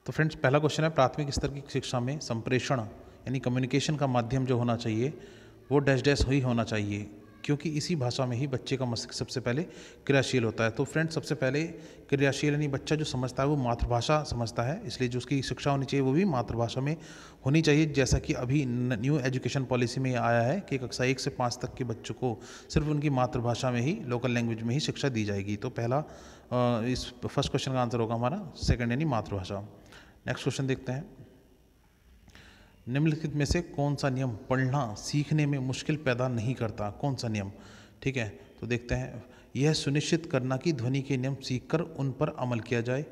तो फ्रेंड्स, पहला क्वेश्चन है, प्राथमिक स्तर की शिक्षा में संप्रेषण यानी कम्युनिकेशन का माध्यम जो होना चाहिए वो डैश डैश ही होना चाहिए, क्योंकि इसी भाषा में ही बच्चे का मस्तिष्क सबसे पहले क्रियाशील होता है। तो फ्रेंड्स, सबसे पहले क्रियाशील यानी बच्चा जो समझता है वो मातृभाषा समझता है, इसलिए जो उसकी शिक्षा होनी चाहिए वो भी मातृभाषा में होनी चाहिए। जैसा कि अभी न्यू एजुकेशन पॉलिसी में आया है कि कक्षा 1 से 5 तक के बच्चों को सिर्फ उनकी मातृभाषा में ही, लोकल लैंग्वेज में ही शिक्षा दी जाएगी। तो पहला इस फर्स्ट क्वेश्चन का आंसर होगा हमारा सेकंड यानी मातृभाषा। नेक्स्ट क्वेश्चन देखते हैं, निम्नलिखित में से कौन सा नियम पढ़ना सीखने में मुश्किल पैदा नहीं करता? कौन सा नियम? ठीक है, तो देखते हैं, यह सुनिश्चित करना कि ध्वनि के नियम सीखकर उन पर अमल किया जाए।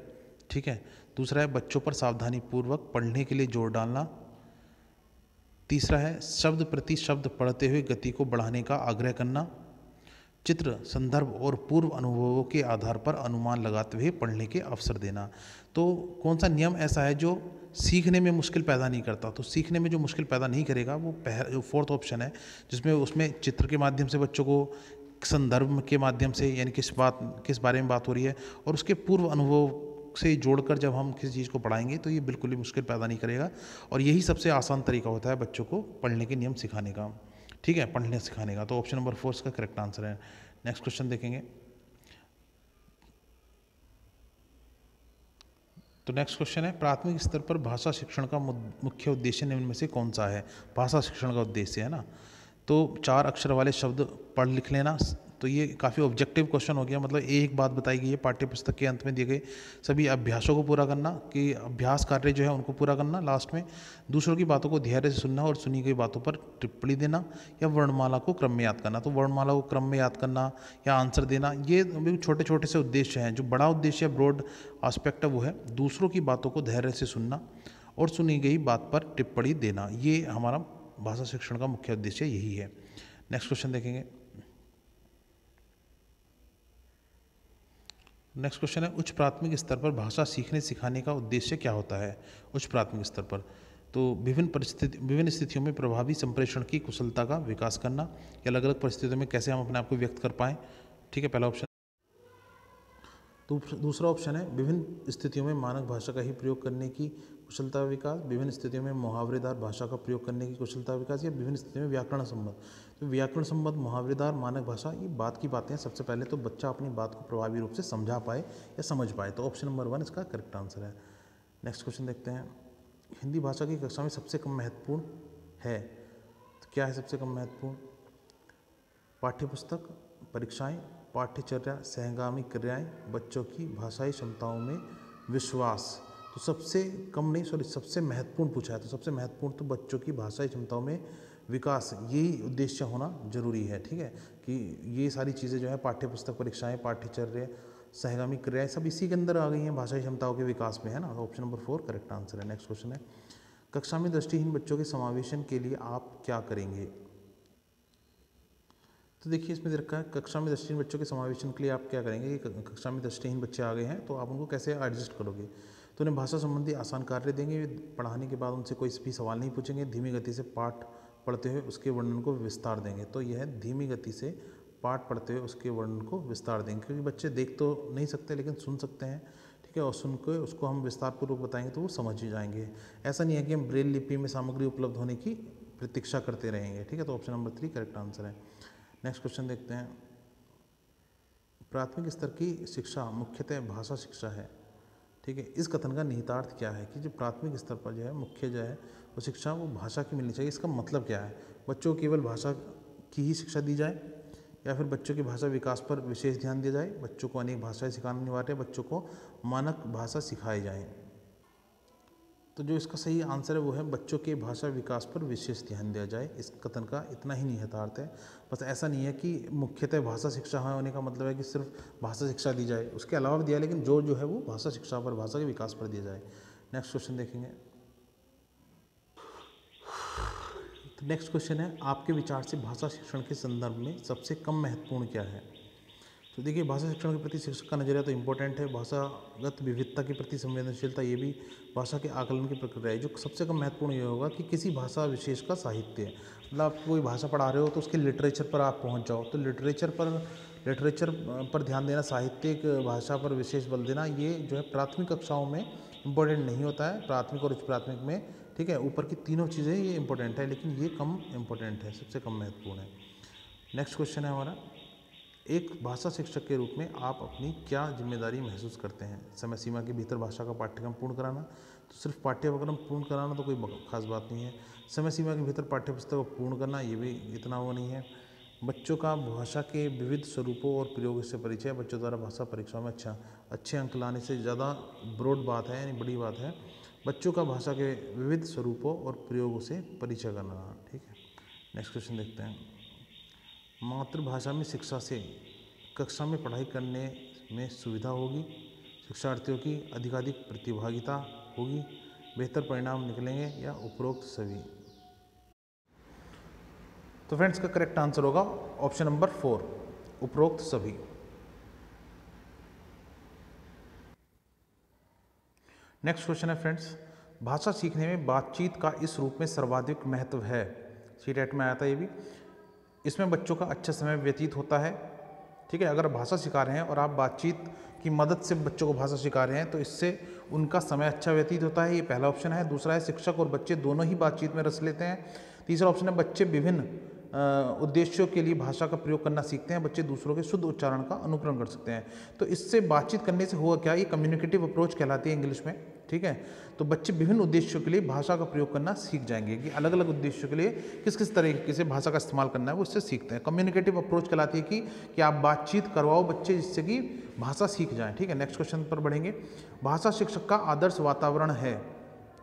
ठीक है, दूसरा है बच्चों पर सावधानी पूर्वक पढ़ने के लिए जोर डालना। तीसरा है शब्द प्रति शब्द पढ़ते हुए गति को बढ़ाने का आग्रह करना। चित्र, संदर्भ और पूर्व अनुभवों के आधार पर अनुमान लगाते हुए पढ़ने के अवसर देना। तो कौन सा नियम ऐसा है जो सीखने में मुश्किल पैदा नहीं करता? तो सीखने में जो मुश्किल पैदा नहीं करेगा वो जो फोर्थ ऑप्शन है, जिसमें उसमें चित्र के माध्यम से बच्चों को, संदर्भ के माध्यम से यानी किस बारे में बात हो रही है, और उसके पूर्व अनुभव से जोड़कर जब हम किसी चीज़ को पढ़ाएंगे तो ये बिल्कुल भी मुश्किल पैदा नहीं करेगा। और यही सबसे आसान तरीका होता है बच्चों को पढ़ने के नियम सिखाने का। ठीक है, पढ़ने सिखाने का। तो ऑप्शन नंबर 4 इसका करेक्ट आंसर है। नेक्स्ट क्वेश्चन देखेंगे, तो नेक्स्ट क्वेश्चन है, प्राथमिक स्तर पर भाषा शिक्षण का मुख्य उद्देश्य निम्न में से कौन सा है? भाषा शिक्षण का उद्देश्य है ना, तो 4 अक्षर वाले शब्द पढ़ लिख लेना। तो ये काफ़ी ऑब्जेक्टिव क्वेश्चन हो गया, मतलब एक बात बताई गई है, पाठ्य पुस्तक के अंत में दिए गए सभी अभ्यासों को पूरा करना, कि अभ्यास कार्य जो है उनको पूरा करना लास्ट में। दूसरों की बातों को धैर्य से सुनना और सुनी गई बातों पर टिप्पणी देना, या वर्णमाला को क्रम में याद करना। तो वर्णमाला को क्रम में याद करना या आंसर देना, ये छोटे छोटे से उद्देश्य हैं। जो बड़ा उद्देश्य ब्रॉड आस्पेक्ट है वो है दूसरों की बातों को धैर्य से सुनना और सुनी गई बात पर टिप्पणी देना। ये हमारा भाषा शिक्षण का मुख्य उद्देश्य यही है। नेक्स्ट क्वेश्चन देखेंगे, नेक्स्ट क्वेश्चन है, उच्च प्राथमिक स्तर पर भाषा सीखने सिखाने का उद्देश्य क्या होता है? उच्च प्राथमिक स्तर पर तो विभिन्न स्थितियों में प्रभावी संप्रेषण की कुशलता का विकास करना, या अलग अलग परिस्थितियों में कैसे हम अपने आप को व्यक्त कर पाएँ। ठीक है, पहला ऑप्शन। दूसरा ऑप्शन है विभिन्न स्थितियों में मानक भाषा का ही प्रयोग करने की कुशलता विकास, विभिन्न स्थितियों में मुहावरेदार भाषा का प्रयोग करने की कुशलता विकास, या विभिन्न स्थितियों में व्याकरण संबंध। तो व्याकरण संबंध, मुहावरेदार, मानक भाषा, ये बात की बातें हैं। सबसे पहले तो बच्चा अपनी बात को प्रभावी रूप से समझा पाए या समझ पाए। तो ऑप्शन नंबर 1 इसका करेक्ट आंसर है। नेक्स्ट क्वेश्चन देखते हैं, हिंदी भाषा की कक्षा में सबसे कम महत्वपूर्ण है। तो क्या है सबसे कम महत्वपूर्ण? पाठ्यपुस्तक, परीक्षाएं, पाठ्यचर्या, सहगामी क्रियाएं, बच्चों की भाषाई क्षमताओं में विश्वास। तो सबसे कम नहीं, सॉरी, सबसे महत्वपूर्ण पूछा है, तो सबसे महत्वपूर्ण तो बच्चों की भाषाई क्षमताओं में विकास, यही उद्देश्य होना जरूरी है। ठीक है, कि ये सारी चीज़ें जो है पाठ्यपुस्तक, परीक्षाएं, पाठ्यचर्या, सहगामी क्रियाएं, सब इसी के अंदर आ गई हैं, भाषाई क्षमताओं के विकास में, है ना। ऑप्शन नंबर 4 करेक्ट आंसर है। नेक्स्ट क्वेश्चन है, कक्षा में दृष्टिहीन बच्चों के समावेशन के लिए आप क्या करेंगे? तो देखिए, इसमें दे रखा है कक्षा में दृष्टिहीन बच्चों के समावेशन के लिए आप क्या करेंगे। कक्षा में दृष्टिहीन बच्चे आ गए हैं तो आप उनको कैसे एडजस्ट करोगे? तो उन्हें भाषा संबंधी आसान कार्य देंगे, पढ़ाने के बाद उनसे कोई भी सवाल नहीं पूछेंगे, धीमी गति से पाठ पढ़ते हुए उसके वर्णन को विस्तार देंगे। तो यह है धीमी गति से पाठ पढ़ते हुए उसके वर्णन को विस्तार देंगे, क्योंकि बच्चे देख तो नहीं सकते लेकिन सुन सकते हैं। ठीक है, और सुन के उसको हम विस्तारपूर्वक बताएंगे तो वो समझ ही जाएंगे। ऐसा नहीं है कि हम ब्रेल लिपि में सामग्री उपलब्ध होने की प्रतीक्षा करते रहेंगे। ठीक है, तो ऑप्शन नंबर 3 करेक्ट आंसर है। नेक्स्ट क्वेश्चन देखते हैं, प्राथमिक स्तर की शिक्षा मुख्यतः भाषा शिक्षा है। ठीक है, इस कथन का निहितार्थ क्या है कि जो प्राथमिक स्तर पर जो है मुख्य जो है वो शिक्षा वो भाषा की मिलनी चाहिए। इसका मतलब क्या है? बच्चों को केवल भाषा की ही शिक्षा दी जाए, या फिर बच्चों की भाषा विकास पर विशेष ध्यान दिया जाए, बच्चों को अनेक भाषाएं सिखाना अनिवार्य है, बच्चों को मानक भाषा सिखाई जाए। तो जो इसका सही आंसर है वो है बच्चों के भाषा विकास पर विशेष ध्यान दिया जाए। इस कथन का इतना ही निहितार्थ है। बस ऐसा नहीं है कि मुख्यतः भाषा शिक्षा होने का मतलब है कि सिर्फ भाषा शिक्षा दी जाए, उसके अलावा भी दिया, लेकिन जो है वो भाषा शिक्षा पर, भाषा के विकास पर दिया जाए। नेक्स्ट क्वेश्चन देखेंगे, तो नेक्स्ट क्वेश्चन है, आपके विचार से भाषा शिक्षण के संदर्भ में सबसे कम महत्वपूर्ण क्या है? तो देखिए, भाषा शिक्षण के प्रति शिक्षक का नजरिया तो इम्पोर्टेंट है। भाषागत विविधता के प्रति संवेदनशीलता, ये भी भाषा के आकलन की प्रक्रिया है। जो सबसे कम महत्वपूर्ण ये होगा कि किसी भाषा विशेष का साहित्य है, मतलब आप कोई भाषा पढ़ा रहे हो तो उसके लिटरेचर पर आप पहुंच जाओ। तो लिटरेचर पर ध्यान देना, साहित्यिक भाषा पर विशेष बल देना, ये जो है प्राथमिक कक्षाओं में इम्पोर्टेंट नहीं होता है प्राथमिक और उच्च प्राथमिक में, ठीक है। ऊपर की तीनों चीज़ें ये इम्पोर्टेंट है, लेकिन ये कम इम्पोर्टेंट है, सबसे कम महत्वपूर्ण है। नेक्स्ट क्वेश्चन है हमारा, एक भाषा शिक्षक के रूप में आप अपनी क्या जिम्मेदारी महसूस करते हैं? समय सीमा के भीतर भाषा का पाठ्यक्रम पूर्ण कराना। तो सिर्फ पाठ्यक्रम पूर्ण कराना तो कोई खास बात नहीं है। समय सीमा के भीतर पाठ्यपुस्तक को पूर्ण करना, ये भी इतना वो नहीं है। बच्चों का भाषा के विविध स्वरूपों और प्रयोग से परिचय, बच्चों द्वारा भाषा परीक्षाओं में अच्छे अंक लाने से ज़्यादा ब्रॉड बात है, यानी बड़ी बात है। बच्चों का भाषा के विविध स्वरूपों और प्रयोगों से परिचय करना, ठीक है। नेक्स्ट क्वेश्चन देखते हैं, मातृभाषा में शिक्षा से कक्षा में पढ़ाई करने में सुविधा होगी, शिक्षार्थियों की अधिकाधिक प्रतिभागिता होगी, बेहतर परिणाम निकलेंगे या उपरोक्त सभी? तो फ्रेंड्स का करेक्ट आंसर होगा ऑप्शन नंबर 4, उपरोक्त सभी। नेक्स्ट क्वेश्चन है फ्रेंड्स, भाषा सीखने में बातचीत का इस रूप में सर्वाधिक महत्व है। सीटेट में आया था ये भी। इसमें बच्चों का अच्छा समय व्यतीत होता है, ठीक है। अगर भाषा सिखा रहे हैं और आप बातचीत की मदद से बच्चों को भाषा सिखा रहे हैं तो इससे उनका समय अच्छा व्यतीत होता है, ये पहला ऑप्शन है। दूसरा है शिक्षक और बच्चे दोनों ही बातचीत में रस लेते हैं। तीसरा ऑप्शन है बच्चे विभिन्न उद्देश्यों के लिए भाषा का प्रयोग करना सीखते हैं, बच्चे दूसरों के शुद्ध उच्चारण का अनुकरण कर सकते हैं। तो इससे बातचीत करने से हुआ क्या, ये कम्युनिकेटिव अप्रोच कहलाती है इंग्लिश में, ठीक है। तो बच्चे विभिन्न उद्देश्यों के लिए भाषा का प्रयोग करना सीख जाएंगे कि अलग अलग उद्देश्यों के लिए किस किस तरीके से भाषा का इस्तेमाल करना है वो इससे सीखते हैं। कम्युनिकेटिव अप्रोच कहलाती है कि आप बातचीत करवाओ बच्चे जिससे कि भाषा सीख जाएं, ठीक है। नेक्स्ट क्वेश्चन पर बढ़ेंगे, भाषा शिक्षक का आदर्श वातावरण है,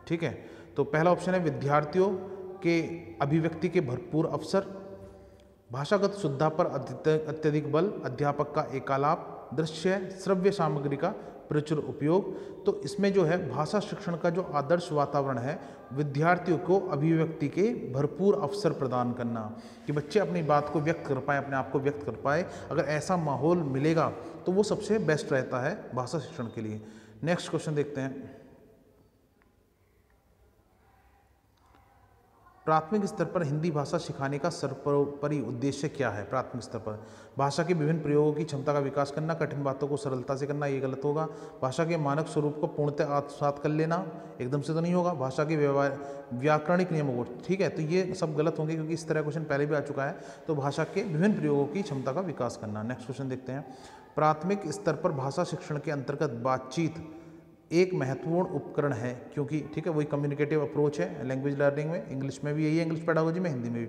ठीक है। तो पहला ऑप्शन है विद्यार्थियों के अभिव्यक्ति के भरपूर अवसर, भाषागत शुद्धता पर अत्यधिक बल, अध्यापक का एकालाप, दृश्य श्रव्य सामग्री का प्रचुर उपयोग। तो इसमें जो है भाषा शिक्षण का जो आदर्श वातावरण है, विद्यार्थियों को अभिव्यक्ति के भरपूर अवसर प्रदान करना, कि बच्चे अपनी बात को व्यक्त कर पाए, अपने आप को व्यक्त कर पाए। अगर ऐसा माहौल मिलेगा तो वो सबसे बेस्ट रहता है भाषा शिक्षण के लिए। नेक्स्ट क्वेश्चन देखते हैं, प्राथमिक स्तर पर हिंदी भाषा सिखाने का सर्वोपरि उद्देश्य क्या है? प्राथमिक स्तर पर भाषा के विभिन्न प्रयोगों की क्षमता का विकास करना, कठिन बातों को सरलता से करना, ये गलत होगा। भाषा के मानक स्वरूप को पूर्णतः आत्मसात कर लेना, एकदम से तो नहीं होगा। भाषा के व्याकरणिक नियमों को, ठीक है, तो ये सब गलत होंगे क्योंकि इस तरह क्वेश्चन पहले भी आ चुका है। तो भाषा के विभिन्न प्रयोगों की क्षमता का विकास करना। नेक्स्ट क्वेश्चन देखते हैं, प्राथमिक स्तर पर भाषा शिक्षण के अंतर्गत बातचीत एक महत्वपूर्ण उपकरण है, क्योंकि, ठीक है, वही कम्युनिकेटिव अप्रोच है लैंग्वेज लर्निंग में, इंग्लिश में भी यही है, इंग्लिश पेडागोजी में, हिंदी में भी।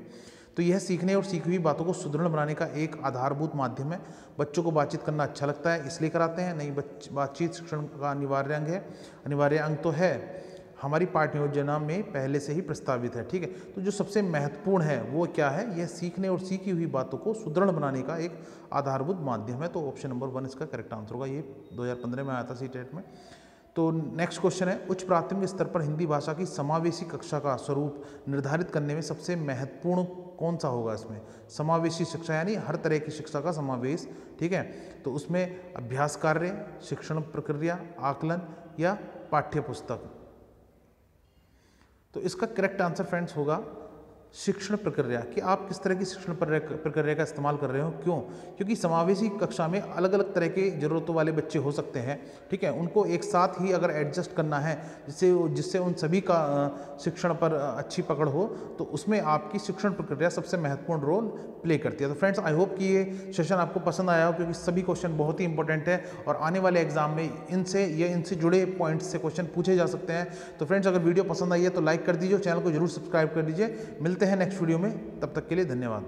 तो यह सीखने और सीखी हुई बातों को सुदृढ़ बनाने का एक आधारभूत माध्यम है। बच्चों को बातचीत करना अच्छा लगता है इसलिए कराते हैं, नहीं बातचीत शिक्षण का अनिवार्य अंग है, अनिवार्य अंग तो है, हमारी पाठ्य योजना में पहले से ही प्रस्तावित है, ठीक है। तो जो सबसे महत्वपूर्ण है वो क्या है, यह सीखने और सीखी हुई बातों को सुदृढ़ बनाने का एक आधारभूत माध्यम है। तो ऑप्शन नंबर 1 इसका करेक्ट आंसर होगा। ये 2015 में आया था सीटेट में। तो नेक्स्ट क्वेश्चन है, उच्च प्राथमिक स्तर पर हिंदी भाषा की समावेशी कक्षा का स्वरूप निर्धारित करने में सबसे महत्वपूर्ण कौन सा होगा? इसमें समावेशी शिक्षा यानी हर तरह की शिक्षा का समावेश, ठीक है। तो उसमें अभ्यास कार्य, शिक्षण प्रक्रिया, आकलन या पाठ्य पुस्तक? तो इसका करेक्ट आंसर फ्रेंड्स होगा शिक्षण प्रक्रिया, कि आप किस तरह की शिक्षण प्रक्रिया का इस्तेमाल कर रहे हो। क्यों? क्योंकि समावेशी कक्षा में अलग अलग तरह के ज़रूरतों वाले बच्चे हो सकते हैं, ठीक है। उनको एक साथ ही अगर एडजस्ट करना है जिससे उन सभी का शिक्षण पर अच्छी पकड़ हो, तो उसमें आपकी शिक्षण प्रक्रिया सबसे महत्वपूर्ण रोल प्ले करती है। तो फ्रेंड्स आई होप कि ये सेशन आपको पसंद आया हो, क्योंकि सभी क्वेश्चन बहुत ही इंपॉर्टेंट है और आने वाले एग्जाम में इनसे जुड़े पॉइंट्स से क्वेश्चन पूछे जा सकते हैं। तो फ्रेंड्स अगर वीडियो पसंद आई है तो लाइक कर दीजिए, चैनल को जरूर सब्सक्राइब कर दीजिए। मिलते हैं नेक्स्ट वीडियो में, तब तक के लिए धन्यवाद।